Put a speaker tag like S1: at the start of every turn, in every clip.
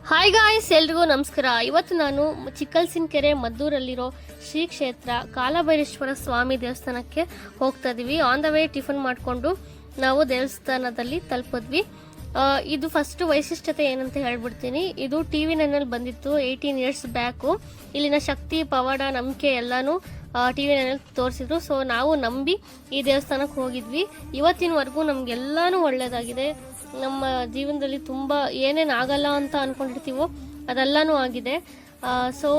S1: Hi guys, ಎಲ್ರಿಗೂ ನಮಸ್ಕಾರ. ಇವತ್ತು ನಾನು ಚಿಕ್ಕಲ್ಸಿನಕೆರೆ ಮದ್ದೂರಲ್ಲಿರೋ ಶ್ರೀ ಕ್ಷೇತ್ರ ಕಾಲಭೈರೇಶ್ವರ ಸ್ವಾಮಿ ದೇವಸ್ಥಾನಕ್ಕೆ ಹೋಗ್ತಾ ಇದೀವಿ. ಆನ್ ದ ವೇ ಟಿಫನ್ ಮಾಡಿಕೊಂಡು ನಾವು ದೇವಸ್ಥಾನದಲ್ಲಿ ತಲುಪಿದ್ವಿ. ಇದು ಫಸ್ಟ್ ವೈಶಿಷ್ಟ್ಯತೆ ಏನಂತ ಹೇಳ್ಬಿಡ್ತೀನಿ. ಇದು ಟಿವಿ ನೈನಲ್ಲಿ ಬಂದಿತ್ತು 18 ಇಯರ್ಸ್ ಬ್ಯಾಕು. ಇಲ್ಲಿನ ಶಕ್ತಿ, ಪವಾಡ, ನಂಬಿಕೆ ಎಲ್ಲಾನು ಟಿವಿ ನೈನಲ್ಲಿ ತೋರಿಸಿದ್ರು. ಸೊ ನಾವು ನಂಬಿ ಈ ದೇವಸ್ಥಾನಕ್ಕೆ ಹೋಗಿದ್ವಿ. ಇವತ್ತಿನವರೆಗೂ ನಮಗೆಲ್ಲಾನು ಒಳ್ಳೆಯದಾಗಿದೆ. ನಮ್ಮ ಜೀವನದಲ್ಲಿ ತುಂಬ ಏನೇನು ಆಗಲ್ಲ ಅಂತ ಅಂದ್ಕೊಂಡಿರ್ತೀವೋ ಅದೆಲ್ಲನೂ ಆಗಿದೆ. ಸೊ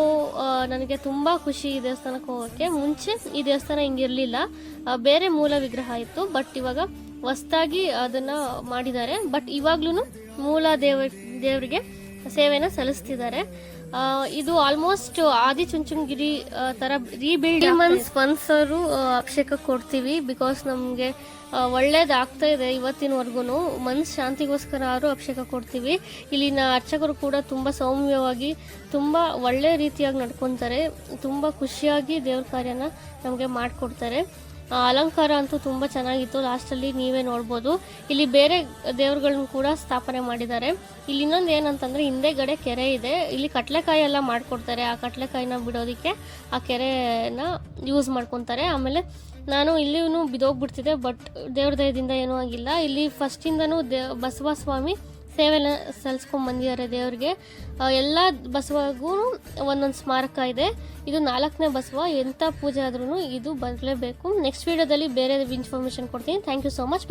S1: ನನಗೆ ತುಂಬ ಖುಷಿ ಈ ದೇವಸ್ಥಾನಕ್ಕೆ ಹೋಗೋಕ್ಕೆ. ಮುಂಚೆ ಈ ದೇವಸ್ಥಾನ ಹಿಂಗಿರಲಿಲ್ಲ, ಬೇರೆ ಮೂಲ ವಿಗ್ರಹ ಇತ್ತು. ಬಟ್ ಇವಾಗ ಹೊಸ್ದಾಗಿ ಅದನ್ನು ಮಾಡಿದ್ದಾರೆ. ಬಟ್ ಇವಾಗ್ಲೂ ಮೂಲ ದೇವರಿಗೆ ಸೇವೆನ ಸಲ್ಲಿಸ್ತಿದ್ದಾರೆ. ಇದು ಆಲ್ಮೋಸ್ಟ್ ಆದಿಚುಂಚನಗಿರಿ ಥರ ರೀಬಿಲ್ಡ್. ಸ್ಪಾನ್ಸರು ಅಭಿಷೇಕ ಕೊಡ್ತೀವಿ ಬಿಕಾಸ್ ನಮಗೆ ಒಳ್ಳೇದಾಗ್ತಾ ಇದೆ. ಇವತ್ತಿನವರೆಗೂ ಮನಸ್ಸು ಶಾಂತಿಗೋಸ್ಕರ ಅಭಿಷೇಕ ಕೊಡ್ತೀವಿ. ಇಲ್ಲಿನ ಅರ್ಚಕರು ಕೂಡ ತುಂಬ ಸೌಮ್ಯವಾಗಿ, ತುಂಬ ಒಳ್ಳೆ ರೀತಿಯಾಗಿ ನಡ್ಕೊತಾರೆ. ತುಂಬ ಖುಷಿಯಾಗಿ ದೇವ್ರ ಕಾರ್ಯನ ನಮಗೆ ಮಾಡಿಕೊಡ್ತಾರೆ. ಅಲಂಕಾರ ಅಂತೂ ತುಂಬ ಚೆನ್ನಾಗಿತ್ತು. ಲಾಸ್ಟಲ್ಲಿ ನೀವೇ ನೋಡ್ಬೋದು. ಇಲ್ಲಿ ಬೇರೆ ದೇವ್ರುಗಳನ್ನ ಕೂಡ ಸ್ಥಾಪನೆ ಮಾಡಿದ್ದಾರೆ. ಇಲ್ಲಿ ಇನ್ನೊಂದು ಏನಂತಂದರೆ, ಹಿಂದೆಗಡೆ ಕೆರೆ ಇದೆ. ಇಲ್ಲಿ ಕಡಲೆಕಾಯಿ ಎಲ್ಲ ಮಾಡಿಕೊಡ್ತಾರೆ. ಆ ಕಡಲೆಕಾಯಿನ ಬಿಡೋದಕ್ಕೆ ಆ ಕೆರೆನ ಯೂಸ್ ಮಾಡ್ಕೊತಾರೆ. ಆಮೇಲೆ ನಾನು ಇಲ್ಲಿಯೂ ಬಿದೋಗ್ಬಿಡ್ತಿದ್ದೆ, ಬಟ್ ದೇವ್ರ ದಯದಿಂದ ಏನೂ ಆಗಿಲ್ಲ. ಇಲ್ಲಿ ಫಸ್ಟಿಂದನೂ ಬಸವ ಸ್ವಾಮಿ ಸೇವೆನ ಸಲ್ಲಿಸ್ಕೊಂಡು ಬಂದಿದ್ದಾರೆ ದೇವ್ರಿಗೆ. ಎಲ್ಲ ಬಸವಗೂ ಒಂದೊಂದು ಸ್ಮಾರಕ ಇದೆ. ಇದು 4ನೇ ಬಸವ. ಎಂಥ ಪೂಜೆ ಆದ್ರೂ ಇದು ಬರಲೇಬೇಕು. ನೆಕ್ಸ್ಟ್ ವೀಡಿಯೋದಲ್ಲಿ ಬೇರೆ ಇನ್ಫಾರ್ಮೇಷನ್ ಕೊಡ್ತೀನಿ. Thank you so much.